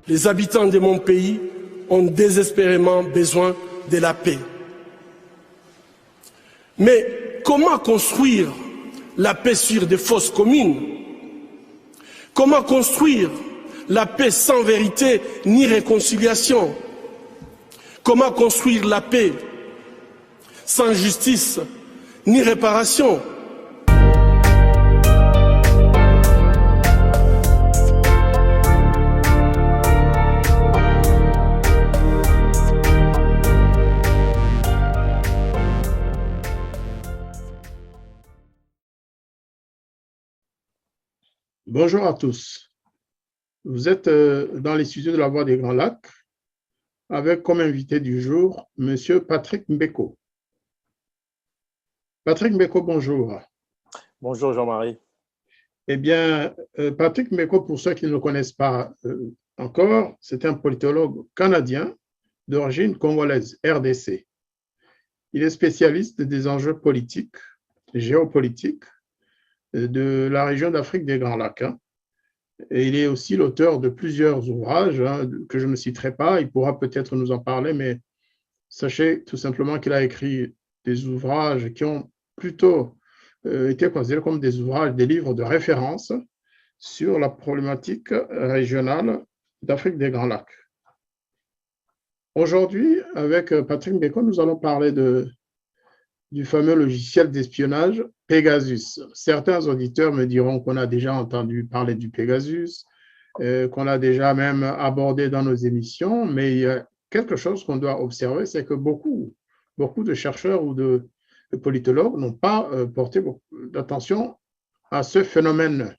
Les habitants de mon pays ont désespérément besoin de la paix. Mais comment construire la paix sur des fausses communes? Comment construire la paix sans vérité ni réconciliation? Comment construire la paix sans justice ni réparation? Bonjour à tous. Vous êtes dans les studios de la Voix des Grands Lacs avec comme invité du jour M. Patrick Mbeko. Patrick Mbeko, bonjour. Bonjour Jean-Marie. Eh bien, Patrick Mbeko, pour ceux qui ne le connaissent pas encore, c'est un politologue canadien d'origine congolaise, RDC. Il est spécialiste des enjeux politiques, géopolitiques, de la région d'Afrique des Grands Lacs. Et il est aussi l'auteur de plusieurs ouvrages que je ne citerai pas. Il pourra peut-être nous en parler, mais sachez tout simplement qu'il a écrit des ouvrages qui ont plutôt été considérés comme des ouvrages, des livres de référence sur la problématique régionale d'Afrique des Grands Lacs. Aujourd'hui, avec Patrick Mbeko, nous allons parler du fameux logiciel d'espionnage Pegasus. Certains auditeurs me diront qu'on a déjà entendu parler du Pegasus, qu'on a déjà même abordé dans nos émissions, mais il y a quelque chose qu'on doit observer, c'est que beaucoup de chercheurs ou de politologues n'ont pas porté beaucoup d'attention à ce phénomène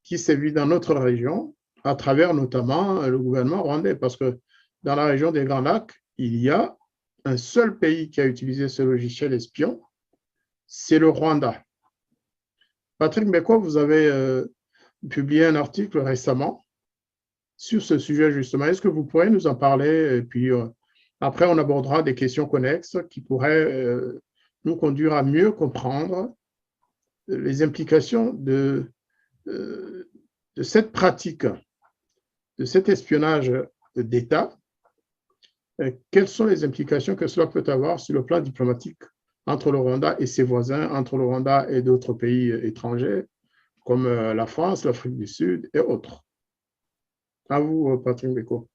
qui sévit dans notre région, à travers notamment le gouvernement rwandais, parce que dans la région des Grands Lacs, il y a un seul pays qui a utilisé ce logiciel espion, c'est le Rwanda. Patrick Mbeko, vous avez publié un article récemment sur ce sujet justement. Est-ce que vous pourrez nous en parler? Et puis après, on abordera des questions connexes qui pourraient nous conduire à mieux comprendre les implications de cette pratique, de cet espionnage d'État. Quelles sont les implications que cela peut avoir sur le plan diplomatique entre le Rwanda et ses voisins, entre le Rwanda et d'autres pays étrangers, comme la France, l'Afrique du Sud et autres? À vous, Patrick Mbeko.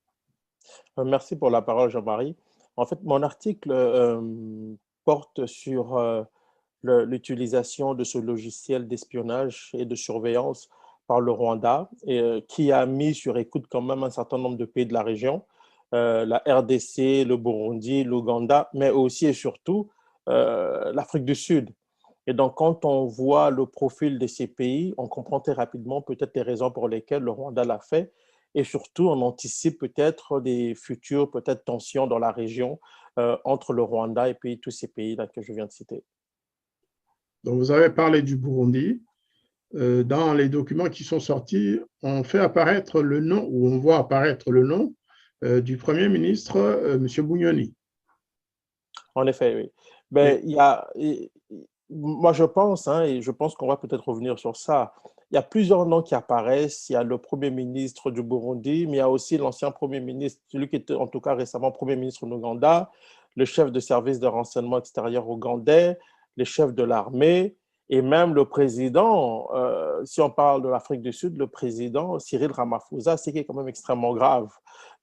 Merci pour la parole, Jean-Marie. En fait, mon article porte sur l'utilisation de ce logiciel d'espionnage et de surveillance par le Rwanda, et, qui a mis sur écoute quand même un certain nombre de pays de la région, la RDC, le Burundi, l'Ouganda, mais aussi et surtout l'Afrique du Sud. Et donc, quand on voit le profil de ces pays, on comprend très rapidement peut-être les raisons pour lesquelles le Rwanda l'a fait, et surtout, on anticipe peut-être des futures tensions dans la région entre le Rwanda et puis tous ces pays-là que je viens de citer. Donc, vous avez parlé du Burundi. Dans les documents qui sont sortis, on fait apparaître le nom, ou on voit apparaître le nom du Premier ministre, M. Bunyoni. En effet, oui. Ben, moi, je pense, et je pense qu'on va peut-être revenir sur ça, il y a plusieurs noms qui apparaissent. Il y a le Premier ministre du Burundi, mais il y a aussi l'ancien Premier ministre, celui qui était en tout cas récemment Premier ministre en Ouganda, le chef de service de renseignement extérieur ougandais, les chefs de l'armée, et même le président, si on parle de l'Afrique du Sud, le président Cyril Ramaphosa, c'est qui est quand même extrêmement grave.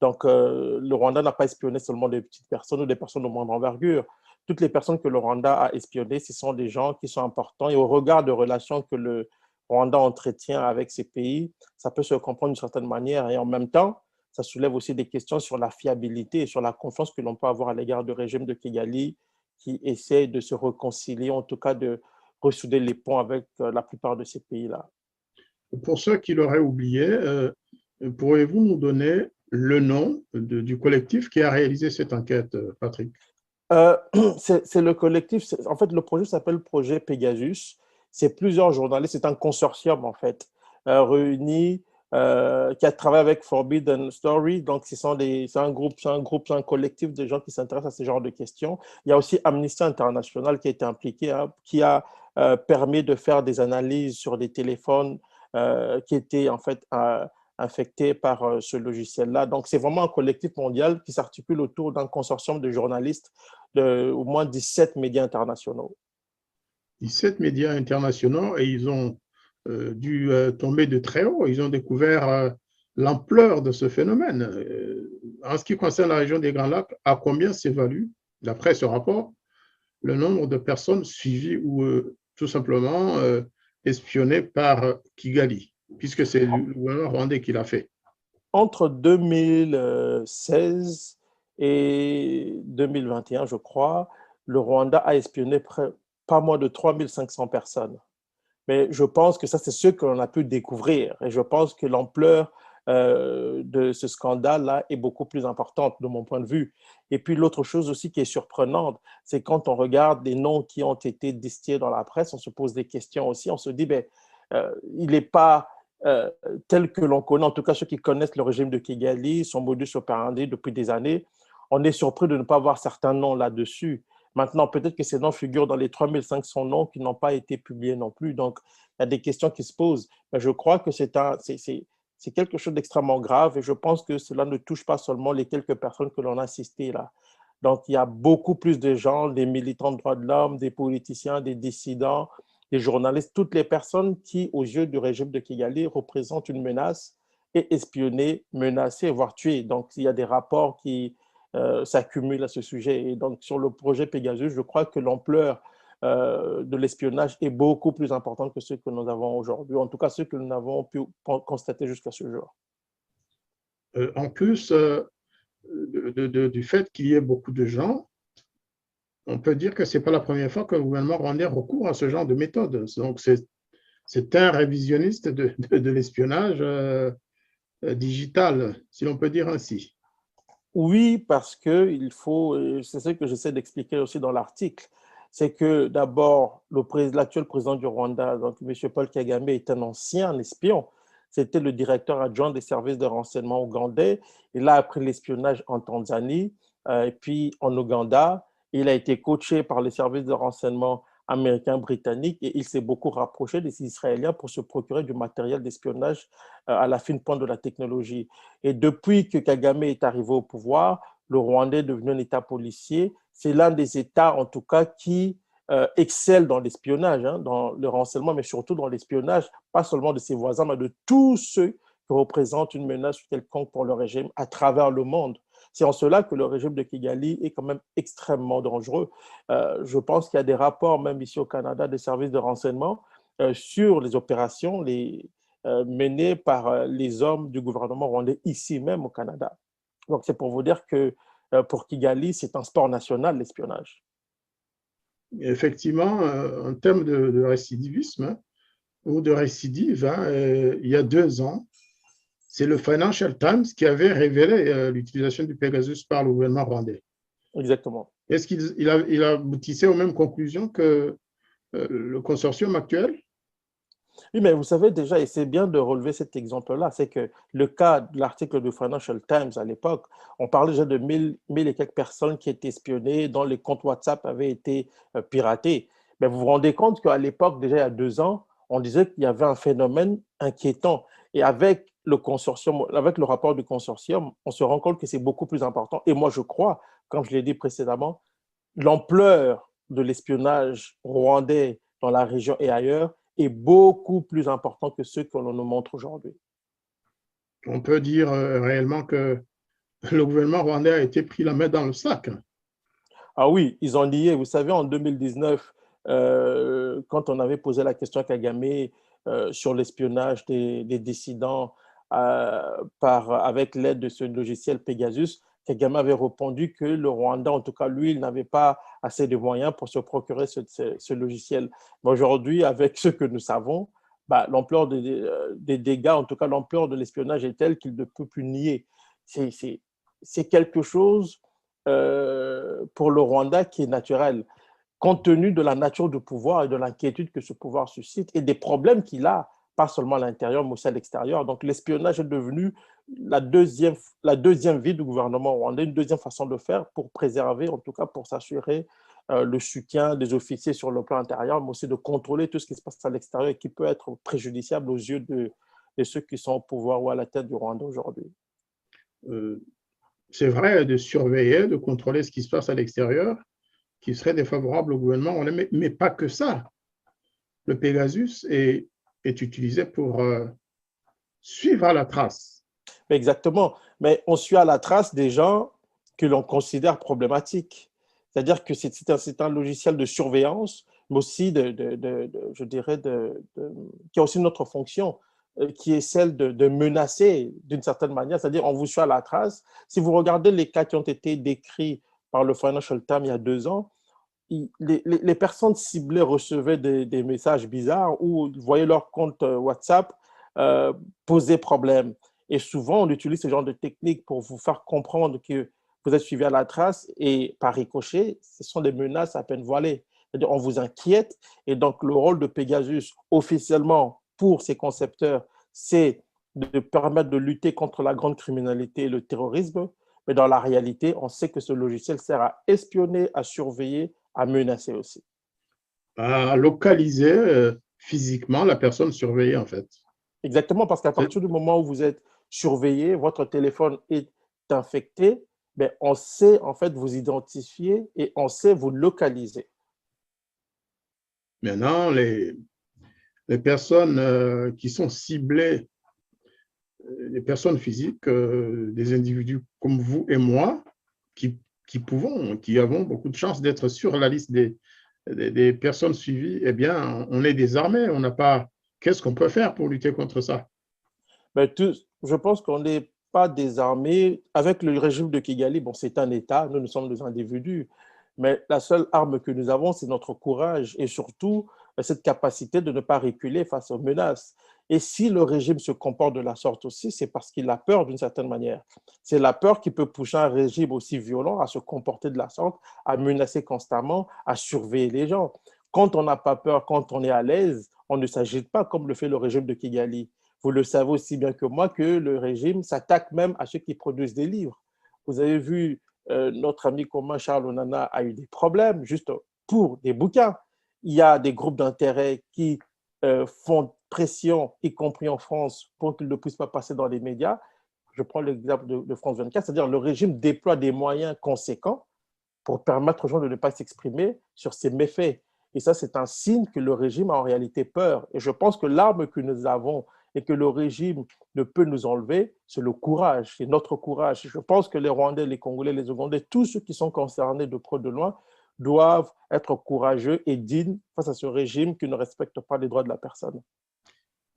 Donc, le Rwanda n'a pas espionné seulement des petites personnes ou des personnes de moindre envergure. Toutes les personnes que le Rwanda a espionnées, ce sont des gens qui sont importants. Et au regard des relations que le Rwanda entretient avec ces pays, ça peut se comprendre d'une certaine manière. Et en même temps, ça soulève aussi des questions sur la fiabilité et sur la confiance que l'on peut avoir à l'égard du régime de Kigali qui essaie de se réconcilier, en tout cas de ressouder les ponts avec la plupart de ces pays-là. Pour ceux qui l'auraient oublié, pourriez-vous nous donner le nom du collectif qui a réalisé cette enquête, Patrick? C'est le collectif, en fait, le projet s'appelle Projet Pegasus. C'est plusieurs journalistes, c'est un consortium, en fait, réuni, qui a travaillé avec Forbidden Story. Donc, c'est un collectif de gens qui s'intéressent à ce genre de questions. Il y a aussi Amnesty International qui a été impliqué, qui a permis de faire des analyses sur des téléphones qui étaient, en fait, infectés par ce logiciel-là. Donc, c'est vraiment un collectif mondial qui s'articule autour d'un consortium de journalistes de au moins 17 médias internationaux. 17 médias internationaux et ils ont dû tomber de très haut. Ils ont découvert l'ampleur de ce phénomène. En ce qui concerne la région des Grands Lacs, à combien s'évalue, d'après ce rapport, le nombre de personnes suivies ou tout simplement espionnées par Kigali, puisque c'est le gouvernement rwandais qui l'a fait? Entre 2016 et 2021, je crois, le Rwanda a espionné pas moins de 3500 personnes. Mais je pense que ça, c'est ce que l'on a pu découvrir. Et je pense que l'ampleur de ce scandale-là est beaucoup plus importante de mon point de vue. Et puis l'autre chose aussi qui est surprenante, c'est quand on regarde les noms qui ont été distillés dans la presse, on se pose des questions aussi, on se dit, ben, il n'est pas tel que l'on connaît, en tout cas ceux qui connaissent le régime de Kigali, son modus operandi depuis des années, on est surpris de ne pas voir certains noms là-dessus. Maintenant, peut-être que ces noms figurent dans les 3500 noms qui n'ont pas été publiés non plus. Donc, il y a des questions qui se posent. Mais je crois que c'est quelque chose d'extrêmement grave et je pense que cela ne touche pas seulement les quelques personnes que l'on a citées là. Donc, il y a beaucoup plus de gens, des militants de droits de l'homme, des politiciens, des dissidents, des journalistes, toutes les personnes qui, aux yeux du régime de Kigali, représentent une menace et espionnées, menacées, voire tuées. Donc, il y a des rapports qui s'accumulent à ce sujet. Et donc, sur le projet Pegasus, je crois que l'ampleur de l'espionnage est beaucoup plus importante que ce que nous avons aujourd'hui, en tout cas ce que nous avons pu constater jusqu'à ce jour. En plus du fait qu'il y ait beaucoup de gens, on peut dire que ce n'est pas la première fois que le gouvernement rwandais recourt à ce genre de méthode. Donc, c'est un révisionniste de l'espionnage digital, si l'on peut dire ainsi. Oui, parce que il faut, c'est ce que j'essaie d'expliquer aussi dans l'article, c'est que d'abord, l'actuel président du Rwanda, donc M. Paul Kagame, est un ancien espion. C'était le directeur adjoint des services de renseignement ougandais. Il a appris l'espionnage en Tanzanie et puis en Ouganda. Il a été coaché par les services de renseignement américains, britanniques et il s'est beaucoup rapproché des Israéliens pour se procurer du matériel d'espionnage à la fine pointe de la technologie. Et depuis que Kagame est arrivé au pouvoir, le Rwanda est devenu un État policier. C'est l'un des États, en tout cas, qui excelle dans l'espionnage, hein, dans le renseignement, mais surtout dans l'espionnage, pas seulement de ses voisins, mais de tous ceux qui représentent une menace quelconque pour le régime à travers le monde. C'est en cela que le régime de Kigali est quand même extrêmement dangereux. Je pense qu'il y a des rapports, même ici au Canada, des services de renseignement sur les opérations menées par les hommes du gouvernement rwandais ici même au Canada. Donc, c'est pour vous dire que pour Kigali, c'est un sport national, l'espionnage. Effectivement, en termes de récidivisme ou de récidive, il y a 2 ans, c'est le Financial Times qui avait révélé l'utilisation du Pegasus par le gouvernement rwandais. Exactement. Est-ce qu'il aboutissait aux mêmes conclusions que le consortium actuel? Oui, mais vous savez déjà, et c'est bien de relever cet exemple-là, c'est que le cas de l'article du Financial Times à l'époque, on parlait déjà de 1000 et quelques personnes qui étaient espionnées, dont les comptes WhatsApp avaient été piratés. Mais vous vous rendez compte qu'à l'époque, déjà il y a 2 ans, on disait qu'il y avait un phénomène inquiétant. Et avec le consortium, avec le rapport du consortium, on se rend compte que c'est beaucoup plus important. Et moi, je crois, comme je l'ai dit précédemment, l'ampleur de l'espionnage rwandais dans la région et ailleurs est beaucoup plus important que ceux que l'on nous montre aujourd'hui. On peut dire réellement que le gouvernement rwandais a été pris la main dans le sac. Ah oui, ils ont lié. Vous savez, en 2019, quand on avait posé la question à Kagame sur l'espionnage des dissidents avec l'aide de ce logiciel Pegasus, Kagame avait répondu que le Rwanda, en tout cas lui, il n'avait pas assez de moyens pour se procurer ce logiciel. Mais aujourd'hui, avec ce que nous savons, bah, l'ampleur des dégâts, en tout cas l'ampleur de l'espionnage est telle qu'il ne peut plus nier. C'est quelque chose pour le Rwanda qui est naturel, compte tenu de la nature du pouvoir et de l'inquiétude que ce pouvoir suscite et des problèmes qu'il a, pas seulement à l'intérieur, mais aussi à l'extérieur. Donc l'espionnage est devenu la deuxième vie du gouvernement rwandais, une deuxième façon de faire pour préserver, en tout cas pour s'assurer le soutien des officiers sur le plan intérieur, mais aussi de contrôler tout ce qui se passe à l'extérieur et qui peut être préjudiciable aux yeux de ceux qui sont au pouvoir ou à la tête du Rwanda aujourd'hui. C'est vrai de surveiller, de contrôler ce qui se passe à l'extérieur, qui serait défavorable au gouvernement, mais pas que ça. Le Pegasus est utilisé pour suivre à la trace. Exactement. Mais on suit à la trace des gens que l'on considère problématiques. C'est-à-dire que c'est un logiciel de surveillance, mais aussi je dirais, qui a aussi une autre fonction, qui est celle de menacer d'une certaine manière. C'est-à-dire on vous suit à la trace. Si vous regardez les cas qui ont été décrits par le Financial Times il y a 2 ans, les personnes ciblées recevaient des messages bizarres ou voyaient leur compte WhatsApp poser problème. Et souvent, on utilise ce genre de technique pour vous faire comprendre que vous êtes suivi à la trace et par ricochet, ce sont des menaces à peine voilées. C'est-à-dire, on vous inquiète et donc le rôle de Pegasus officiellement pour ses concepteurs, c'est de permettre de lutter contre la grande criminalité et le terrorisme. Mais dans la réalité, on sait que ce logiciel sert à espionner, à surveiller, à menacer aussi. À localiser physiquement la personne surveillée, en fait. Exactement, parce qu'à partir du moment où vous êtes surveillé, votre téléphone est infecté, ben on sait en fait vous identifier et on sait vous localiser. Maintenant, les personnes qui sont ciblées, les personnes physiques, des individus comme vous et moi, qui avons beaucoup de chance d'être sur la liste des personnes suivies, eh bien, on est désarmés. On n'a pas. Qu'est-ce qu'on peut faire pour lutter contre ça? Ben, je pense qu'on n'est pas désarmé. Avec le régime de Kigali, bon, c'est un État, nous sommes des individus, mais la seule arme que nous avons, c'est notre courage et surtout cette capacité de ne pas reculer face aux menaces. Et si le régime se comporte de la sorte aussi, c'est parce qu'il a peur d'une certaine manière. C'est la peur qui peut pousser un régime aussi violent à se comporter de la sorte, à menacer constamment, à surveiller les gens. Quand on n'a pas peur, quand on est à l'aise, on ne s'agite pas comme le fait le régime de Kigali. Vous le savez aussi bien que moi que le régime s'attaque même à ceux qui produisent des livres. Vous avez vu, notre ami commun Charles Onana a eu des problèmes juste pour des bouquins. Il y a des groupes d'intérêt qui font pression, y compris en France, pour qu'ils ne puissent pas passer dans les médias. Je prends l'exemple de France 24, c'est-à-dire le régime déploie des moyens conséquents pour permettre aux gens de ne pas s'exprimer sur ces méfaits. Et ça, c'est un signe que le régime a en réalité peur. Et je pense que l'arme que nous avons et que le régime ne peut nous enlever, c'est le courage, c'est notre courage. Je pense que les Rwandais, les Congolais, les Ougandais, tous ceux qui sont concernés de près ou de loin, doivent être courageux et dignes face à ce régime qui ne respecte pas les droits de la personne.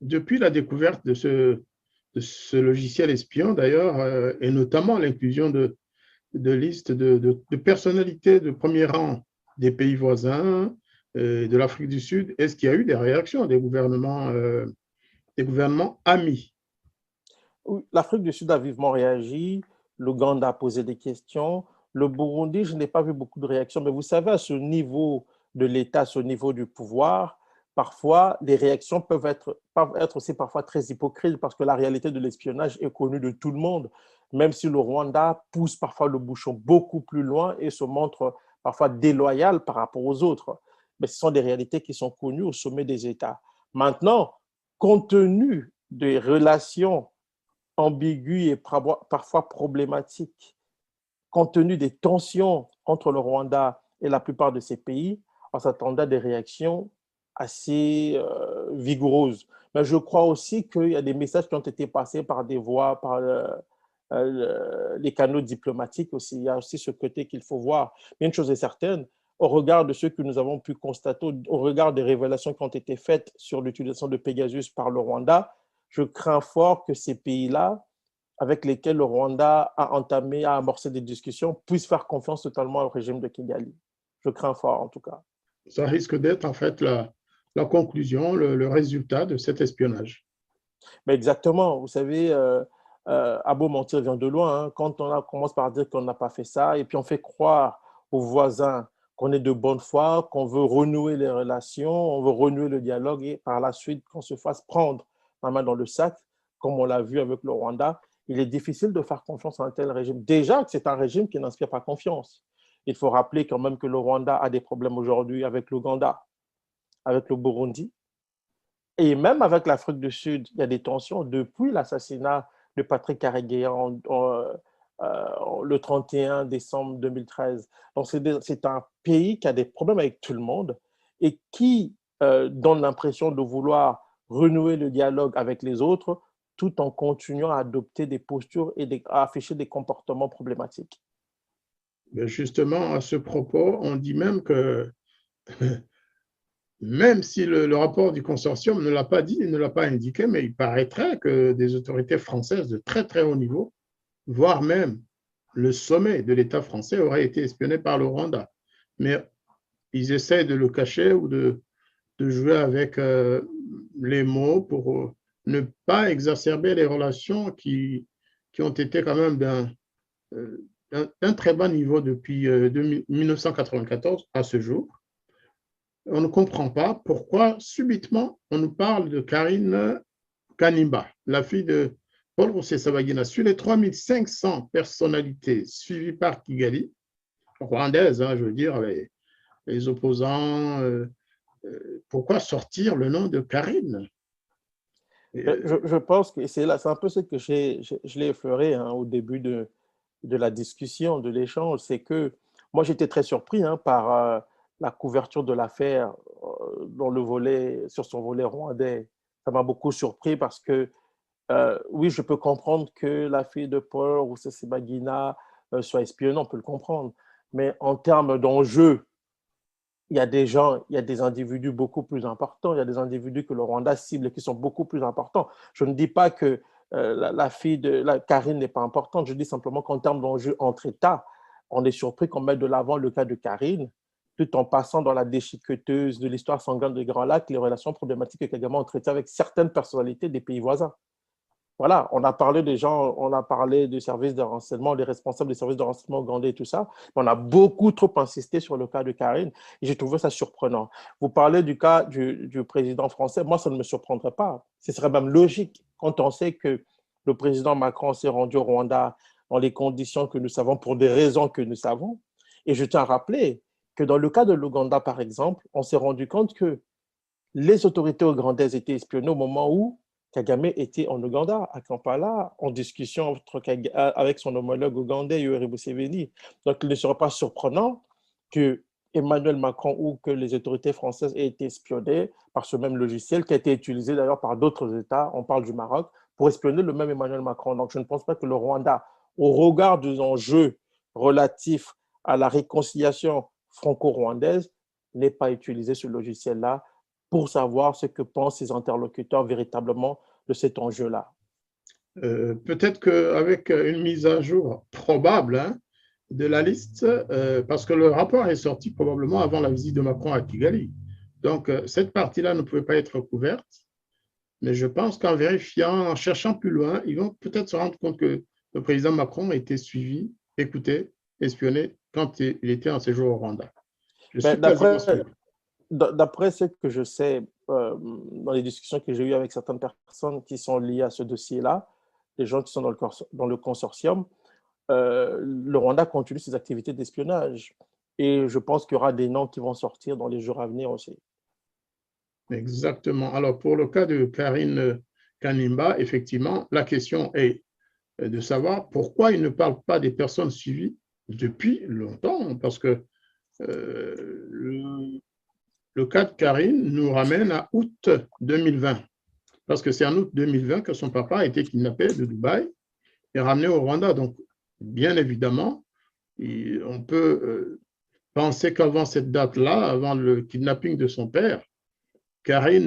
Depuis la découverte de ce logiciel espion, d'ailleurs, et notamment l'inclusion de listes de personnalités de premier rang des pays voisins, de l'Afrique du Sud, est-ce qu'il y a eu des réactions des gouvernements amis? L'Afrique du Sud a vivement réagi, l'Ouganda a posé des questions, le Burundi, je n'ai pas vu beaucoup de réactions, mais vous savez, à ce niveau de l'État, à ce niveau du pouvoir, parfois, les réactions peuvent être aussi parfois très hypocrites parce que la réalité de l'espionnage est connue de tout le monde, même si le Rwanda pousse parfois le bouchon beaucoup plus loin et se montre parfois déloyal par rapport aux autres. Mais ce sont des réalités qui sont connues au sommet des États. Maintenant, compte tenu des relations ambiguës et parfois problématiques, compte tenu des tensions entre le Rwanda et la plupart de ces pays, on s'attendait à des réactions assez vigoureuses. Mais je crois aussi qu'il y a des messages qui ont été passés par des voies, par les canaux diplomatiques aussi. Il y a aussi ce côté qu'il faut voir. Mais une chose est certaine, au regard de ce que nous avons pu constater, au regard des révélations qui ont été faites sur l'utilisation de Pegasus par le Rwanda, je crains fort que ces pays-là, avec lesquels le Rwanda a amorcé des discussions, puissent faire confiance totalement au régime de Kigali. Je crains fort, en tout cas. Ça risque d'être en fait la conclusion, le résultat de cet espionnage. Mais exactement, vous savez, à beau mentir vient de loin. Hein. Quand commence par dire qu'on n'a pas fait ça, et puis on fait croire aux voisins qu'on est de bonne foi, qu'on veut renouer les relations, on veut renouer le dialogue, et par la suite, qu'on se fasse prendre la main dans le sac, comme on l'a vu avec le Rwanda, il est difficile de faire confiance à un tel régime. Déjà que c'est un régime qui n'inspire pas confiance. Il faut rappeler quand même que le Rwanda a des problèmes aujourd'hui avec l'Ouganda, avec le Burundi, Et même avec l'Afrique du Sud, il y a des tensions depuis l'assassinat de Patrick Karegeya le 31 décembre 2013. Donc, c'est un pays qui a des problèmes avec tout le monde et qui donne l'impression de vouloir renouer le dialogue avec les autres tout en continuant à adopter des postures et à afficher des comportements problématiques. Mais justement, à ce propos, on dit même que même si le rapport du consortium ne l'a pas dit, ne l'a pas indiqué, mais il paraîtrait que des autorités françaises de très très haut niveau, voire même le sommet de l'État français, aurait été espionné par le Rwanda. Mais ils essaient de le cacher ou de jouer avec les mots pour ne pas exacerber les relations qui ont été quand même d'un très bas niveau depuis 1994 à ce jour. On ne comprend pas pourquoi subitement on nous parle de Karine Kanimba, la fille de Paul Rusesabagina. Sur les 3500 personnalités suivies par Kigali, rwandaises, hein, je veux dire, les opposants, pourquoi sortir le nom de Karine? Je pense que c'est un peu ce que je l'ai effleuré hein, au début de la discussion, de l'échange, c'est que moi j'étais très surpris hein, par la couverture de l'affaire sur son volet rwandais. Ça m'a beaucoup surpris parce que oui, je peux comprendre que la fille de Paul Rusesabagina soit espionnée, on peut le comprendre. Mais en termes d'enjeux, il y a des gens, il y a des individus beaucoup plus importants, il y a des individus que le Rwanda cible et qui sont beaucoup plus importants. Je ne dis pas que la fille de Karine n'est pas importante, je dis simplement qu'en termes d'enjeux entre États, on est surpris qu'on mette de l'avant le cas de Karine, tout en passant dans la déchiqueteuse de l'histoire sanguine des Grands Lacs, les relations problématiques que Kagame a entretient avec certaines personnalités des pays voisins. Voilà, on a parlé des gens, on a parlé du service de renseignement, des responsables des services de renseignement ougandais et tout ça. On a beaucoup trop insisté sur le cas de Karine et j'ai trouvé ça surprenant. Vous parlez du cas du président français. Moi, ça ne me surprendrait pas. Ce serait même logique quand on sait que le président Macron s'est rendu au Rwanda dans les conditions que nous savons, pour des raisons que nous savons. Et je tiens à rappeler que dans le cas de l'Ouganda, par exemple, on s'est rendu compte que les autorités ougandaises étaient espionnées au moment où Kagame était en Ouganda, à Kampala, en discussion avec son homologue ougandais, Yoweri Museveni. Donc, il ne serait pas surprenant que Emmanuel Macron ou que les autorités françaises aient été espionnées par ce même logiciel qui a été utilisé d'ailleurs par d'autres États, on parle du Maroc, pour espionner le même Emmanuel Macron. Donc, je ne pense pas que le Rwanda, au regard des enjeux relatifs à la réconciliation franco-rwandaise, n'ait pas utilisé ce logiciel-là pour savoir ce que pensent ses interlocuteurs véritablement de cet enjeu-là. Peut-être qu'avec une mise à jour probable hein, de la liste, parce que le rapport est sorti probablement avant la visite de Macron à Kigali. Donc, cette partie-là ne pouvait pas être couverte, mais je pense qu'en vérifiant, en cherchant plus loin, ils vont peut-être se rendre compte que le président Macron a été suivi, écouté, espionné quand il était en séjour au Rwanda. Je suis quasiment sûr. D'après ce que je sais, dans les discussions que j'ai eues avec certaines personnes qui sont liées à ce dossier-là, les gens qui sont dans le consortium, le Rwanda continue ses activités d'espionnage. Et je pense qu'il y aura des noms qui vont sortir dans les jours à venir aussi. Exactement. Alors, pour le cas de Karine Kanimba, effectivement, la question est de savoir pourquoi il ne parle pas des personnes suivies depuis longtemps, parce que le cas de Karine nous ramène à août 2020, parce que c'est en août 2020 que son papa a été kidnappé de Dubaï et ramené au Rwanda. Donc, bien évidemment, on peut penser qu'avant cette date-là, avant le kidnapping de son père, Kigali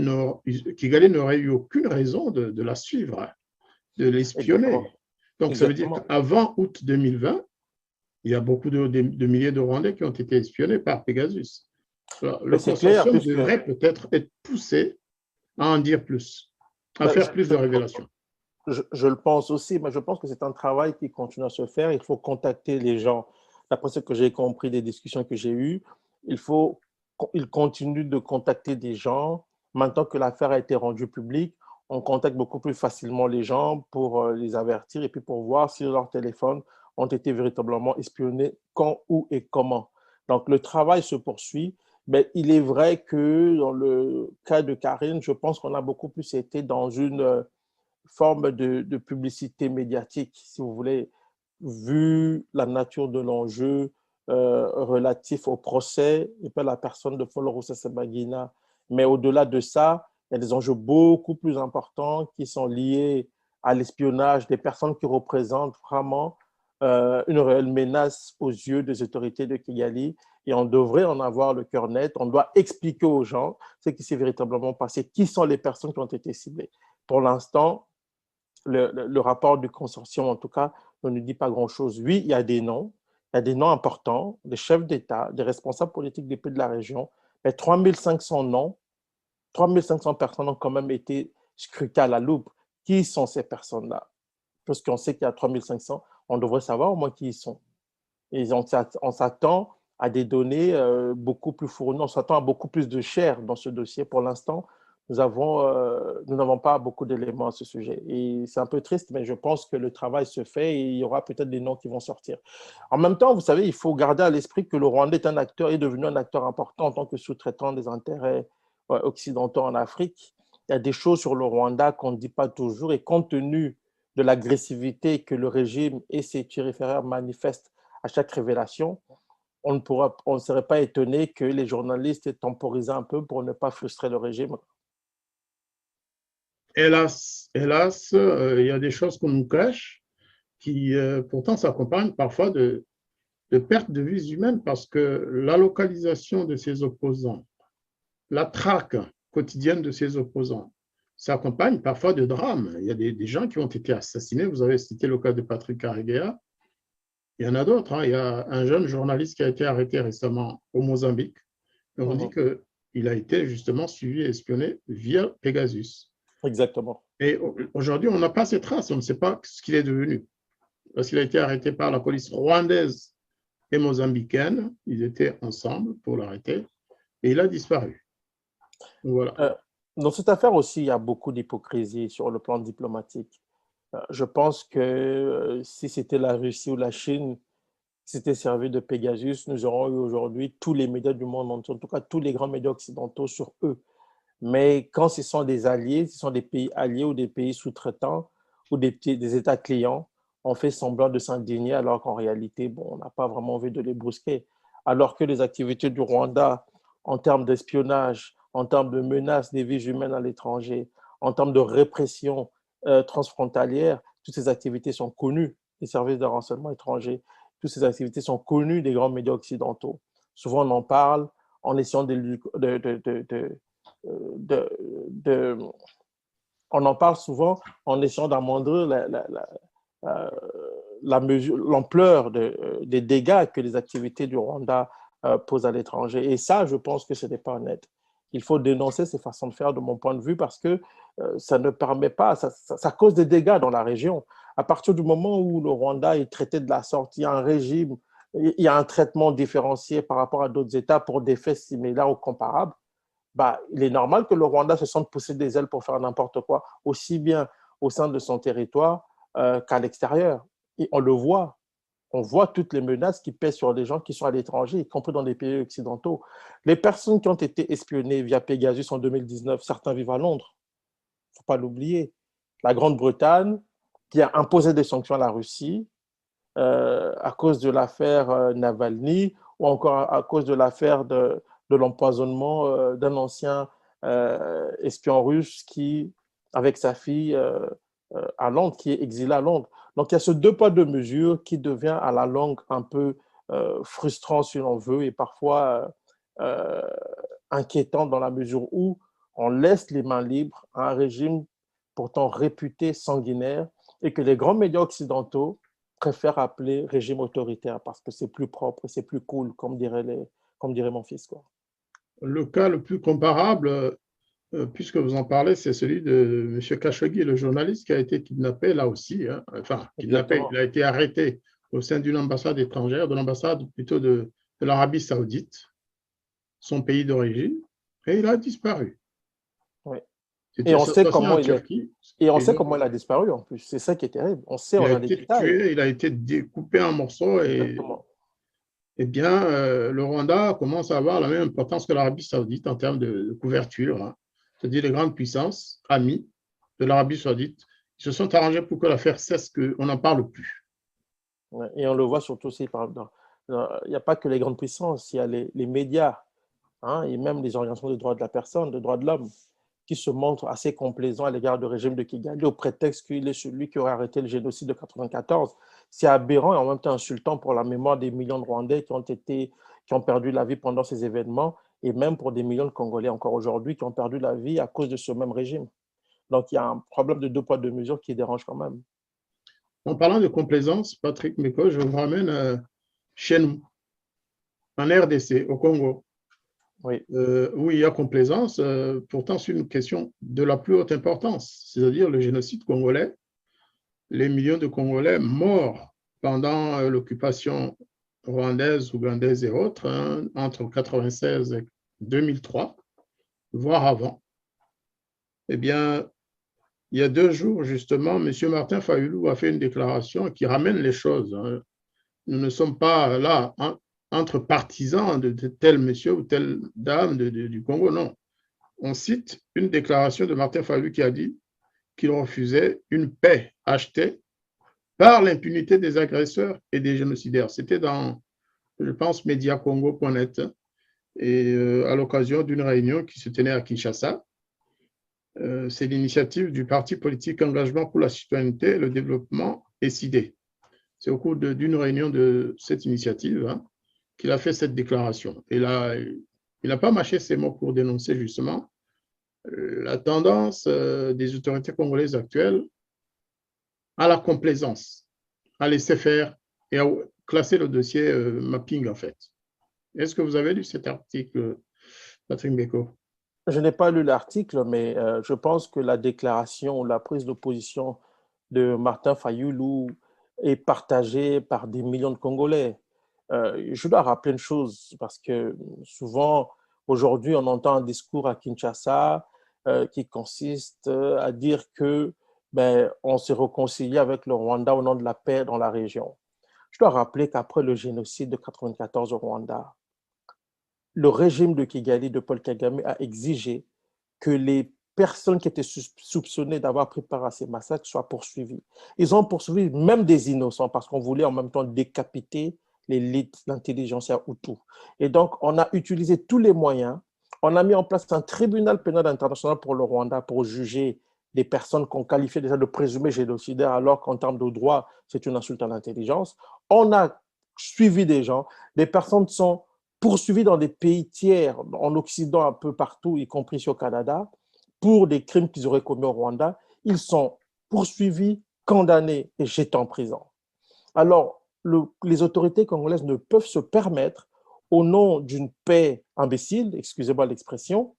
n'aurait eu aucune raison de la suivre, de l'espionner. Donc, Exactement. Ça veut dire qu'avant août 2020, il y a beaucoup de milliers de Rwandais qui ont été espionnés par Pegasus. Alors, le consortium devrait peut-être être poussé à en dire plus, à faire plus de révélations. Je le pense aussi, mais je pense que c'est un travail qui continue à se faire. Il faut contacter les gens. D'après ce que j'ai compris des discussions que j'ai eues, il continue de contacter des gens. Maintenant que l'affaire a été rendue publique, on contacte beaucoup plus facilement les gens pour les avertir et puis pour voir si leurs téléphones ont été véritablement espionnés, quand, où et comment. Donc, le travail se poursuit Mais il est vrai que dans le cas de Karine, je pense qu'on a beaucoup plus été dans une forme de publicité médiatique, si vous voulez, vu la nature de l'enjeu relatif au procès et pas la personne de Folo Rusesabagina. Mais au-delà de ça, il y a des enjeux beaucoup plus importants qui sont liés à l'espionnage des personnes qui représentent vraiment une réelle menace aux yeux des autorités de Kigali. Et on devrait en avoir le cœur net. On doit expliquer aux gens ce qui s'est véritablement passé, qui sont les personnes qui ont été ciblées. Pour l'instant, le rapport du consortium, en tout cas, ne nous dit pas grand-chose. Oui, il y a des noms importants, des chefs d'État, des responsables politiques des pays de la région, mais 3500 noms, 3500 personnes ont quand même été scrutées à la loupe. Qui sont ces personnes-là? Parce qu'on sait qu'il y a 3500, on devrait savoir au moins qui ils sont. Et on s'attend à des données beaucoup plus fournies, on s'attend à beaucoup plus de chair dans ce dossier. Pour l'instant, nous n'avons pas beaucoup d'éléments à ce sujet. Et c'est un peu triste, mais je pense que le travail se fait et il y aura peut-être des noms qui vont sortir. En même temps, vous savez, il faut garder à l'esprit que le Rwanda est devenu un acteur important en tant que sous-traitant des intérêts occidentaux en Afrique. Il y a des choses sur le Rwanda qu'on ne dit pas toujours et compte tenu de l'agressivité que le régime et ses turiféraires manifestent à chaque révélation, on ne serait pas étonné que les journalistes aient temporisé un peu pour ne pas frustrer le régime. Hélas, hélas, il y a des choses qu'on nous cache qui pourtant s'accompagnent parfois de perte de vies humaines parce que la localisation de ces opposants, la traque quotidienne de ces opposants, s'accompagne parfois de drames. Il y a des gens qui ont été assassinés. Vous avez cité le cas de Patrick Karegeya. Il y en a d'autres. Hein. Il y a un jeune journaliste qui a été arrêté récemment au Mozambique. Et on dit qu'il a été justement suivi et espionné via Pegasus. Exactement. Et aujourd'hui, on n'a pas ces traces. On ne sait pas ce qu'il est devenu. Parce qu'il a été arrêté par la police rwandaise et mozambicaine. Ils étaient ensemble pour l'arrêter. Et il a disparu. Voilà. Dans cette affaire aussi, il y a beaucoup d'hypocrisie sur le plan diplomatique. Je pense que si c'était la Russie ou la Chine qui s'étaient servis de Pegasus, nous aurions eu aujourd'hui tous les médias du monde entier, en tout cas tous les grands médias occidentaux sur eux. Mais quand ce sont des alliés, ce sont des pays alliés ou des pays sous-traitants ou des États clients, on fait semblant de s'indigner alors qu'en réalité, bon, on n'a pas vraiment envie de les brusquer. Alors que les activités du Rwanda en termes d'espionnage, en termes de menaces des vies humaines à l'étranger, en termes de répression transfrontalière, toutes ces activités sont connues des services de renseignement étrangers. Toutes ces activités sont connues des grands médias occidentaux. Souvent, on en parle en essayant on en parle souvent en essayant d'amoindrir l'ampleur des dégâts que les activités du Rwanda posent à l'étranger. Et ça, je pense que ce n'est pas honnête. Il faut dénoncer ces façons de faire, de mon point de vue, parce que ça ne permet pas, ça cause des dégâts dans la région. À partir du moment où le Rwanda est traité de la sorte, il y a un régime, il y a un traitement différencié par rapport à d'autres États pour des faits similaires ou comparables, bah, il est normal que le Rwanda se sente pousser des ailes pour faire n'importe quoi, aussi bien au sein de son territoire qu'à l'extérieur. Et on voit toutes les menaces qui pèsent sur les gens qui sont à l'étranger, y compris dans les pays occidentaux. Les personnes qui ont été espionnées via Pegasus en 2019, certains vivent à Londres, il ne faut pas l'oublier. La Grande-Bretagne, qui a imposé des sanctions à la Russie à cause de l'affaire Navalny ou encore à cause de l'affaire de l'empoisonnement d'un ancien espion russe qui, avec sa fille à Londres, qui est exilé à Londres. Donc, il y a ce deux poids, deux mesures qui devient à la longue un peu frustrant, si l'on veut, et parfois inquiétant dans la mesure où on laisse les mains libres à un régime pourtant réputé sanguinaire et que les grands médias occidentaux préfèrent appeler régime autoritaire parce que c'est plus propre, c'est plus cool, comme dirait mon fils, quoi. Le cas le plus comparable, puisque vous en parlez, c'est celui de M. Khashoggi, le journaliste qui a été kidnappé là aussi. Hein. Enfin, kidnappé, il a été arrêté au sein d'une ambassade étrangère, de l'ambassade plutôt de l'Arabie Saoudite, son pays d'origine, et il a disparu. Oui. Et on sait comment il a disparu en plus. C'est ça qui est terrible. On sait, on a des détails. Il a été découpé en morceaux. Et... eh bien, le Rwanda commence à avoir la même importance que l'Arabie saoudite en termes de couverture, hein. C'est-à-dire les grandes puissances amies de l'Arabie saoudite se sont arrangées pour que l'affaire cesse, qu'on n'en parle plus. Ouais, et on le voit surtout aussi, il n'y a pas que les grandes puissances, il y a les médias, hein, et même les organisations de droits de la personne, de droits de l'homme, qui se montrent assez complaisants à l'égard du régime de Kigali au prétexte qu'il est celui qui aurait arrêté le génocide de 1994. C'est aberrant et en même temps insultant pour la mémoire des millions de Rwandais qui ont perdu la vie pendant ces événements et même pour des millions de Congolais encore aujourd'hui qui ont perdu la vie à cause de ce même régime. Donc il y a un problème de deux poids, deux mesures qui dérange quand même. En parlant de complaisance, Patrick Meko, je vous ramène chez nous, en RDC, au Congo, Oui, où il y a complaisance. Pourtant, c'est une question de la plus haute importance, c'est-à-dire le génocide congolais, les millions de Congolais morts pendant l'occupation rwandaise, ougandaise et autres, hein, entre 1996 et 2003, voire avant. Eh bien, il y a 2 jours, justement, M. Martin Fayulu a fait une déclaration qui ramène les choses, hein. Nous ne sommes pas là, hein, entre partisans de tel monsieur ou telle dame du Congo, non. On cite une déclaration de Martin Fayulu qui a dit qu'il refusait une paix achetée par l'impunité des agresseurs et des génocidaires. C'était dans, je pense, mediacongo.net, et à l'occasion d'une réunion qui se tenait à Kinshasa. C'est l'initiative du parti politique Engagement pour la citoyenneté et le développement SID. C'est au cours d'une réunion de cette initiative, hein, qu'il a fait cette déclaration. Et là, il n'a pas mâché ses mots pour dénoncer justement la tendance des autorités congolaises actuelles à la complaisance, à laisser faire et à classer le dossier mapping en fait. Est-ce que vous avez lu cet article, Patrick Beko? je n'ai pas lu l'article, mais je pense que la déclaration, la prise de position de Martin Fayulu est partagée par des millions de Congolais. Je dois rappeler une chose, parce que souvent, aujourd'hui, on entend un discours à Kinshasa qui consiste à dire que on s'est réconcilié avec le Rwanda au nom de la paix dans la région. Je dois rappeler qu'après le génocide de 1994 au Rwanda, le régime de Kigali de Paul Kagame a exigé que les personnes qui étaient soupçonnées d'avoir pris part à ces massacres soient poursuivies. Ils ont poursuivi même des innocents parce qu'on voulait en même temps décapiter l'élite, l'intelligentsia Hutu. Et donc, on a utilisé tous les moyens. On a mis en place un tribunal pénal international pour le Rwanda pour juger des personnes qu'on qualifiait déjà de présumées génocidaires, alors qu'en termes de droit, c'est une insulte à l'intelligence. On a suivi des gens. Des personnes sont poursuivis dans des pays tiers, en Occident un peu partout, y compris au Canada, pour des crimes qu'ils auraient commis au Rwanda. Ils sont poursuivis, condamnés et jetés en prison. Alors, les autorités congolaises ne peuvent se permettre, au nom d'une paix imbécile, excusez-moi l'expression,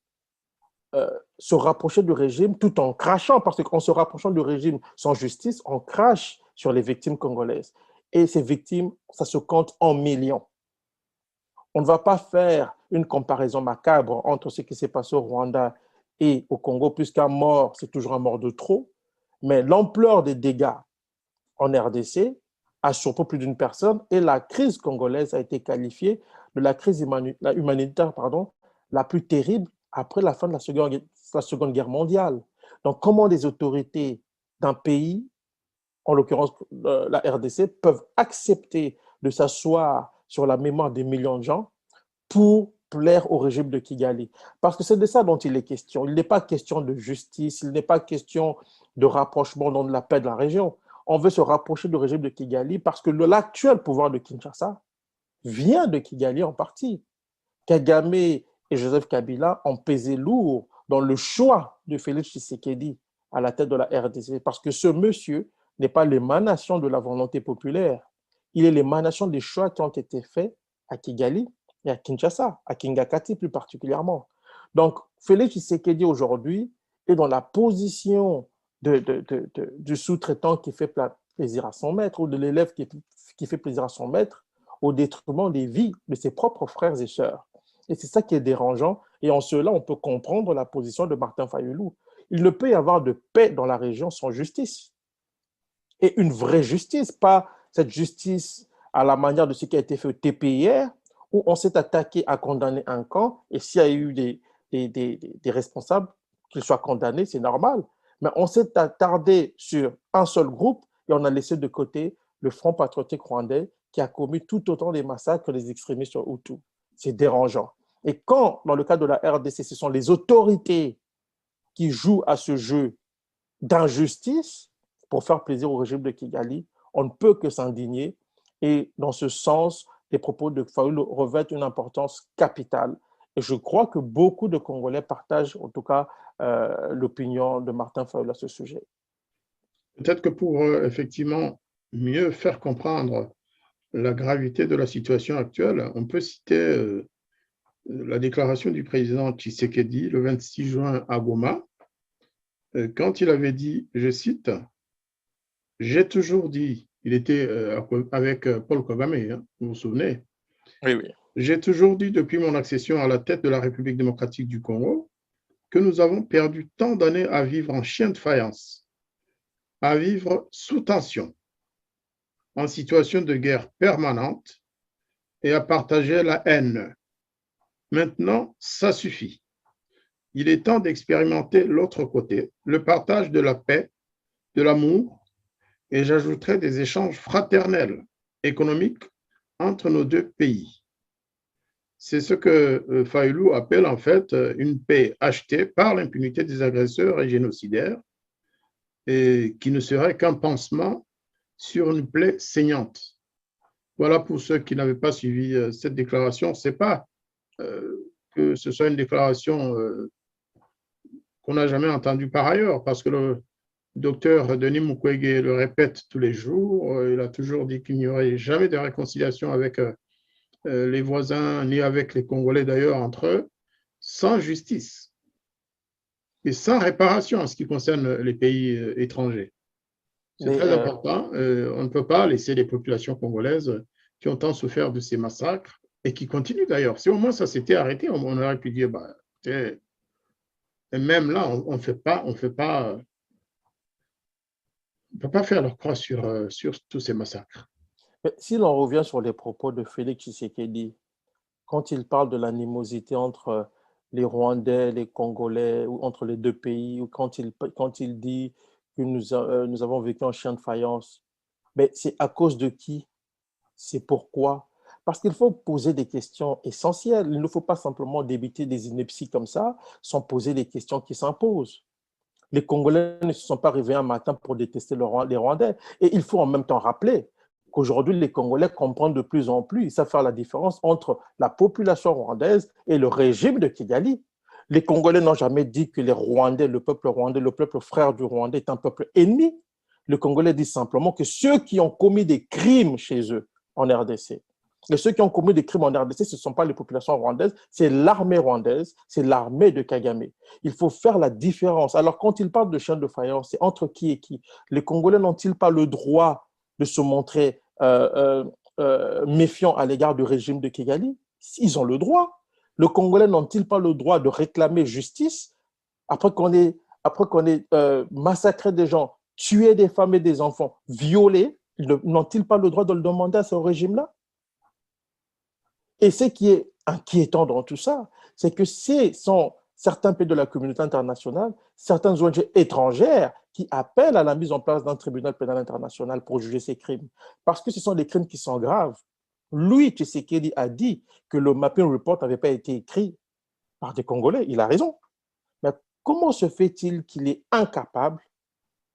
se rapprocher du régime tout en crachant, parce qu'en se rapprochant du régime sans justice, on crache sur les victimes congolaises. Et ces victimes, ça se compte en millions. On ne va pas faire une comparaison macabre entre ce qui s'est passé au Rwanda et au Congo, puisqu'un mort, c'est toujours un mort de trop. Mais l'ampleur des dégâts en RDC a surpris plus d'une personne et la crise congolaise a été qualifiée de la crise humanitaire la plus terrible après la fin de la Seconde Guerre mondiale. Donc, comment des autorités d'un pays, en l'occurrence la RDC, peuvent accepter de s'asseoir sur la mémoire des millions de gens pour plaire au régime de Kigali. Parce que c'est de ça dont il est question. Il n'est pas question de justice, il n'est pas question de rapprochement dans de la paix de la région. On veut se rapprocher du régime de Kigali parce que l'actuel pouvoir de Kinshasa vient de Kigali en partie. Kagame et Joseph Kabila ont pesé lourd dans le choix de Félix Tshisekedi à la tête de la RDC parce que ce monsieur n'est pas l'émanation de la volonté populaire. Il est l'émanation des choix qui ont été faits à Kigali et à Kinshasa, à Kingakati plus particulièrement. Donc, Félix Tshisekedi aujourd'hui est dans la position du sous-traitant qui fait plaisir à son maître ou de l'élève qui fait plaisir à son maître au détriment des vies de ses propres frères et sœurs. Et c'est ça qui est dérangeant. Et en cela, on peut comprendre la position de Martin Fayulu. Il ne peut y avoir de paix dans la région sans justice. Et une vraie justice, pas cette justice à la manière de ce qui a été fait au TPIR, où on s'est attaqué à condamner un camp, et s'il y a eu des responsables, qu'ils soient condamnés, c'est normal. Mais on s'est attardé sur un seul groupe et on a laissé de côté le Front patriotique rwandais qui a commis tout autant de massacres que les extrémistes sur Hutus. C'est dérangeant. Et quand, dans le cas de la RDC, ce sont les autorités qui jouent à ce jeu d'injustice pour faire plaisir au régime de Kigali, on ne peut que s'indigner. Et dans ce sens, les propos de Fayulu revêtent une importance capitale. Et je crois que beaucoup de Congolais partagent en tout cas l'opinion de Martin Fayulu à ce sujet. Peut-être que pour effectivement mieux faire comprendre la gravité de la situation actuelle, on peut citer la déclaration du président Tshisekedi le 26 juin à Goma, quand il avait dit, je cite, « J'ai toujours dit », il était avec Paul Kagame, hein, vous vous souvenez, oui, oui. J'ai toujours dit depuis mon accession à la tête de la République démocratique du Congo que nous avons perdu tant d'années à vivre en chien de faïence, à vivre sous tension, en situation de guerre permanente et à partager la haine. Maintenant, ça suffit. Il est temps d'expérimenter l'autre côté, le partage de la paix, de l'amour, et j'ajouterai des échanges fraternels, économiques, entre nos deux pays. C'est ce que Fayulu appelle en fait une paix achetée par l'impunité des agresseurs et génocidaires et qui ne serait qu'un pansement sur une plaie saignante. Voilà pour ceux qui n'avaient pas suivi cette déclaration. Ce n'est pas que ce soit une déclaration qu'on n'a jamais entendue par ailleurs, parce que le docteur Denis Mukwege le répète tous les jours. Il a toujours dit qu'il n'y aurait jamais de réconciliation avec les voisins, ni avec les Congolais d'ailleurs entre eux, sans justice et sans réparation en ce qui concerne les pays étrangers. C'est très important. On ne peut pas laisser les populations congolaises qui ont tant souffert de ces massacres et qui continuent d'ailleurs. Si au moins ça s'était arrêté, on aurait pu dire, bah, et même là, on ne peut pas faire leur croix sur tous ces massacres. Mais si l'on revient sur les propos de Félix Tshisekedi, quand il parle de l'animosité entre les Rwandais, les Congolais, ou entre les deux pays, ou quand il dit que nous avons vécu en chien de faïence, mais c'est à cause de qui? C'est pourquoi? Parce qu'il faut poser des questions essentielles. Il ne faut pas simplement débiter des inepties comme ça sans poser les questions qui s'imposent. Les Congolais ne se sont pas réveillés un matin pour détester les Rwandais. Et il faut en même temps rappeler qu'aujourd'hui, les Congolais comprennent de plus en plus, ils savent faire la différence entre la population rwandaise et le régime de Kigali. Les Congolais n'ont jamais dit que les Rwandais, le peuple frère du Rwandais est un peuple ennemi. Le Congolais dit simplement que ceux qui ont commis des crimes chez eux en RDC, et ceux qui ont commis des crimes en RDC, ce ne sont pas les populations rwandaises, c'est l'armée rwandaise, c'est l'armée de Kagame. Il faut faire la différence. Alors, quand il parle de chien de faïence, c'est entre qui et qui? Les Congolais n'ont-ils pas le droit de se montrer méfiants à l'égard du régime de Kigali? Ils ont le droit. Les Congolais n'ont-ils pas le droit de réclamer justice après qu'on ait massacré des gens, tué des femmes et des enfants, violé? N'ont-ils pas le droit de le demander à ce régime-là? Et ce qui est inquiétant dans tout ça, c'est que ce sont certains pays de la communauté internationale, certaines ONG étrangères qui appellent à la mise en place d'un tribunal pénal international pour juger ces crimes. Parce que ce sont des crimes qui sont graves. Lui, Tshisekedi, a dit que le mapping report n'avait pas été écrit par des Congolais. Il a raison. Mais comment se fait-il qu'il est incapable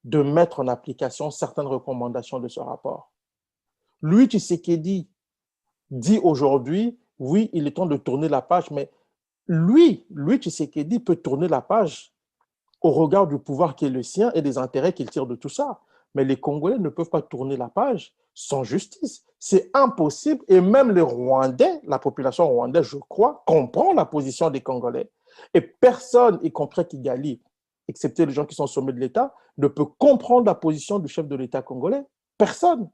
de mettre en application certaines recommandations de ce rapport? Lui, Tshisekedi, dit aujourd'hui, oui, il est temps de tourner la page, mais lui, Tshisekedi, peut tourner la page au regard du pouvoir qui est le sien et des intérêts qu'il tire de tout ça. Mais les Congolais ne peuvent pas tourner la page sans justice. C'est impossible. Et même les Rwandais, la population rwandaise, je crois, comprend la position des Congolais. Et personne, y compris Kigali, excepté les gens qui sont au sommet de l'État, ne peut comprendre la position du chef de l'État congolais. Personne.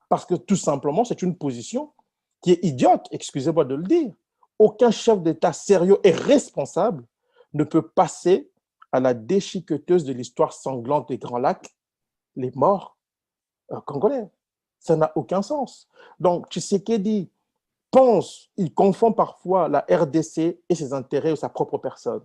Parce que tout simplement, c'est une position qui est idiote, excusez-moi de le dire. Aucun chef d'État sérieux et responsable ne peut passer à la déchiqueteuse de l'histoire sanglante des Grands Lacs, les morts congolais. Ça n'a aucun sens. Donc, Tshisekedi pense, il confond parfois la RDC et ses intérêts ou sa propre personne.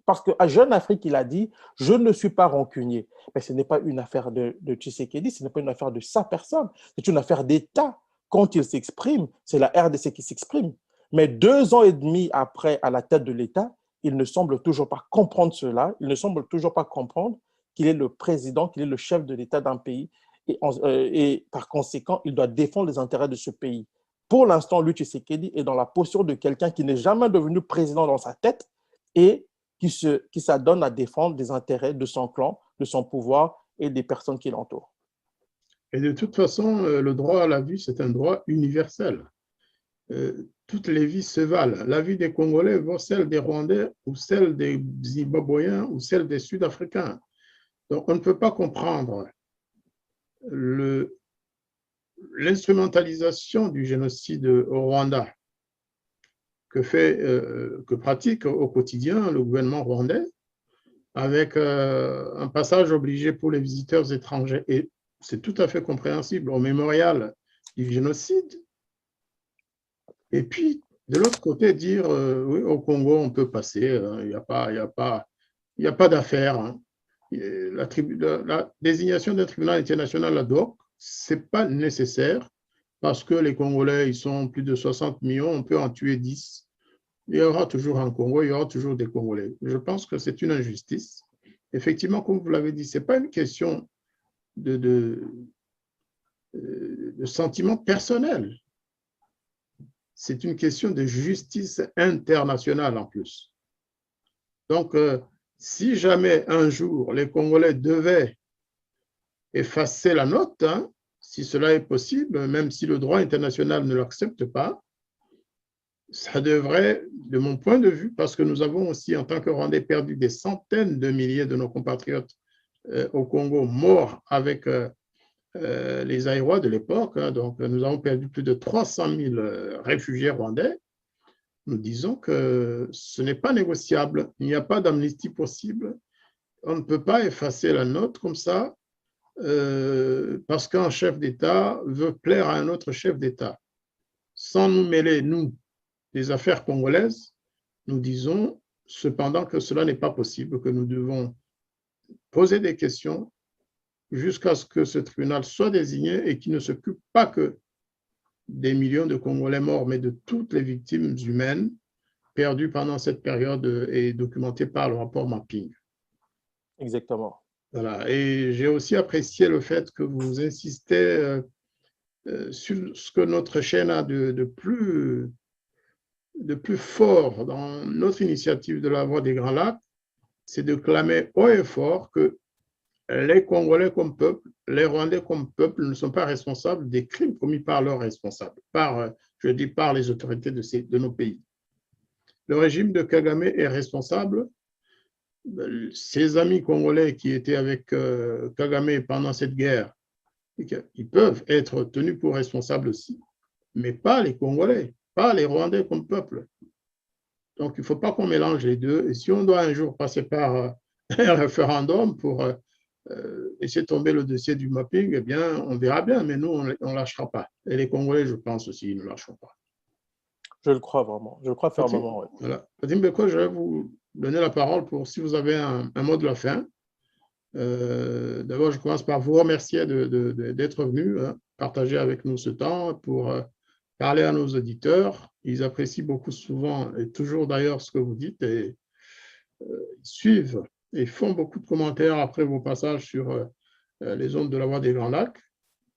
Parce qu'à Jeune Afrique, il a dit, je ne suis pas rancunier. Mais ce n'est pas une affaire de Tshisekedi, ce n'est pas une affaire de sa personne, c'est une affaire d'État. Quand il s'exprime, c'est la RDC qui s'exprime. Mais 2 ans et demi après, à la tête de l'État, il ne semble toujours pas comprendre cela, il ne semble toujours pas comprendre qu'il est le président, qu'il est le chef de l'État d'un pays et par conséquent, il doit défendre les intérêts de ce pays. Pour l'instant, lui, Tshisekedi est dans la posture de quelqu'un qui n'est jamais devenu président dans sa tête et qui s'adonne à défendre les intérêts de son clan, de son pouvoir et des personnes qui l'entourent. Et de toute façon, le droit à la vie, c'est un droit universel. Toutes les vies se valent. La vie des Congolais vaut celle des Rwandais ou celle des Zimbabwéens ou celle des Sud-Africains. Donc, on ne peut pas comprendre l'instrumentalisation du génocide au Rwanda que pratique au quotidien le gouvernement rwandais avec un passage obligé pour les visiteurs étrangers. Et c'est tout à fait compréhensible au mémorial du génocide. Et puis, de l'autre côté, dire oui, au Congo, on peut passer, il n'y a pas d'affaire. Hein. La désignation d'un tribunal international ad hoc, ce n'est pas nécessaire parce que les Congolais, ils sont plus de 60 millions, on peut en tuer 10. Il y aura toujours un Congo, il y aura toujours des Congolais. Je pense que c'est une injustice. Effectivement, comme vous l'avez dit, ce n'est pas une question de sentiment personnel. C'est une question de justice internationale en plus. Donc, si jamais un jour les Congolais devaient effacer la note, hein, si cela est possible, même si le droit international ne l'accepte pas, ça devrait, de mon point de vue, parce que nous avons aussi, en tant que Rwandais, perdu des centaines de milliers de nos compatriotes au Congo morts avec les Aïrois de l'époque. Hein, donc, nous avons perdu plus de 300 000 réfugiés rwandais. Nous disons que ce n'est pas négociable. Il n'y a pas d'amnistie possible. On ne peut pas effacer la note comme ça parce qu'un chef d'État veut plaire à un autre chef d'État. Sans nous mêler, nous, des affaires congolaises, nous disons cependant que cela n'est pas possible, que nous devons poser des questions jusqu'à ce que ce tribunal soit désigné et qu'il ne s'occupe pas que des millions de Congolais morts, mais de toutes les victimes humaines perdues pendant cette période et documentées par le rapport Mapping. Exactement. Voilà. Et j'ai aussi apprécié le fait que vous insistez sur ce que notre chaîne a de plus fort dans notre initiative de la Voix des Grands Lacs, c'est de clamer haut et fort que les Congolais comme peuple, les Rwandais comme peuple ne sont pas responsables des crimes commis par leurs responsables, par les autorités de nos pays. Le régime de Kagame est responsable. Ses amis congolais qui étaient avec Kagame pendant cette guerre, ils peuvent être tenus pour responsables aussi, mais pas les Congolais, pas les Rwandais comme peuple. Donc, il ne faut pas qu'on mélange les deux. Et si on doit un jour passer par un référendum pour laisser tomber le dossier du mapping, eh bien, on verra bien, mais nous, on ne lâchera pas. Et les Congolais, je pense aussi, ils ne lâcheront pas. Je le crois vraiment, je le crois fermement. Oui. Voilà. Fatim Beko, je vais vous donner la parole pour si vous avez un mot de la fin. D'abord, je commence par vous remercier d'être venu hein, partager avec nous ce temps pour parler à nos auditeurs. Ils apprécient beaucoup souvent et toujours d'ailleurs ce que vous dites et ils suivent et font beaucoup de commentaires après vos passages sur les ondes de la Voix des Grands Lacs.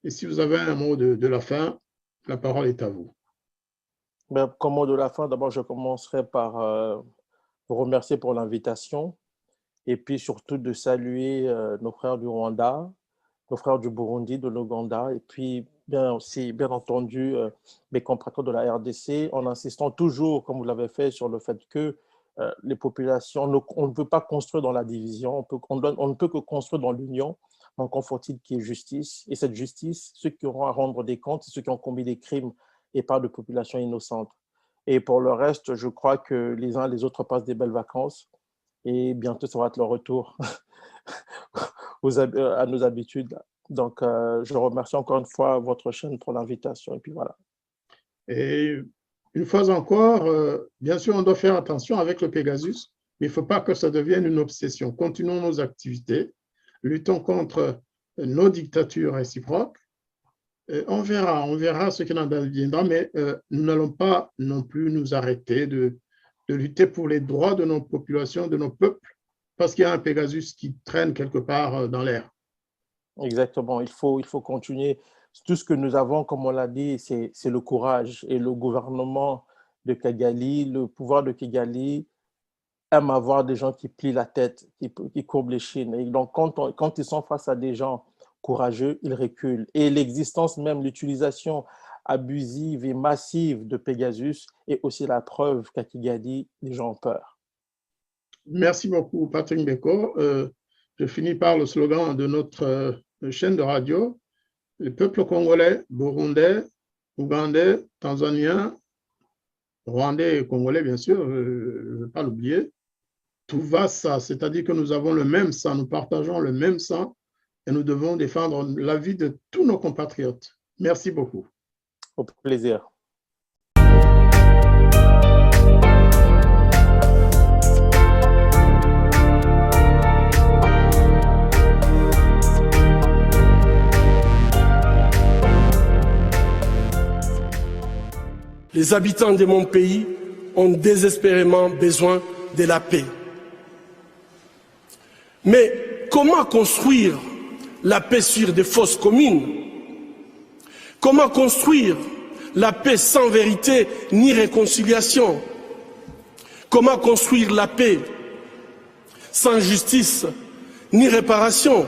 Et si vous avez un mot de la fin, la parole est à vous. Ben, comme mot de la fin, d'abord, je commencerai par vous remercier pour l'invitation et puis surtout de saluer nos frères du Rwanda, nos frères du Burundi, de l'Ouganda et puis bien aussi, bien entendu, mes compatriotes de la RDC en insistant toujours, comme vous l'avez fait, sur le fait que les populations, on ne peut pas construire dans la division, on ne peut que construire dans l'union. Donc, il faut-il qu'il y ait justice. Et cette justice, ceux qui auront à rendre des comptes, c'est ceux qui ont commis des crimes et pas de populations innocentes. Et pour le reste, je crois que les uns et les autres passent des belles vacances et bientôt, ça va être le retour à nos habitudes. Donc, je remercie encore une fois votre chaîne pour l'invitation. Et puis voilà. Et une fois encore, bien sûr, on doit faire attention avec le Pegasus, mais il ne faut pas que ça devienne une obsession. Continuons nos activités, luttons contre nos dictatures réciproques. On verra ce qui en adviendra, mais nous n'allons pas non plus nous arrêter de lutter pour les droits de nos populations, de nos peuples, parce qu'il y a un Pegasus qui traîne quelque part dans l'air. Exactement, il faut continuer. Tout ce que nous avons, comme on l'a dit, c'est le courage. Et le gouvernement de Kigali, le pouvoir de Kigali aime avoir des gens qui plient la tête, qui courbent les chines. Et donc, quand ils sont face à des gens courageux, ils reculent. Et l'existence même, l'utilisation abusive et massive de Pegasus est aussi la preuve qu'à Kigali, les gens ont peur. Merci beaucoup, Patrick Mbeko. Je finis par le slogan de notre chaîne de radio. Le peuple congolais, burundais, ougandais, tanzanien, rwandais et congolais, bien sûr, je ne veux pas l'oublier. Tout va ça, c'est-à-dire que nous avons le même sang, nous partageons le même sang et nous devons défendre la vie de tous nos compatriotes. Merci beaucoup. Au plaisir. Les habitants de mon pays ont désespérément besoin de la paix. Mais comment construire la paix sur des fausses communes? Comment construire la paix sans vérité ni réconciliation? Comment construire la paix sans justice ni réparation?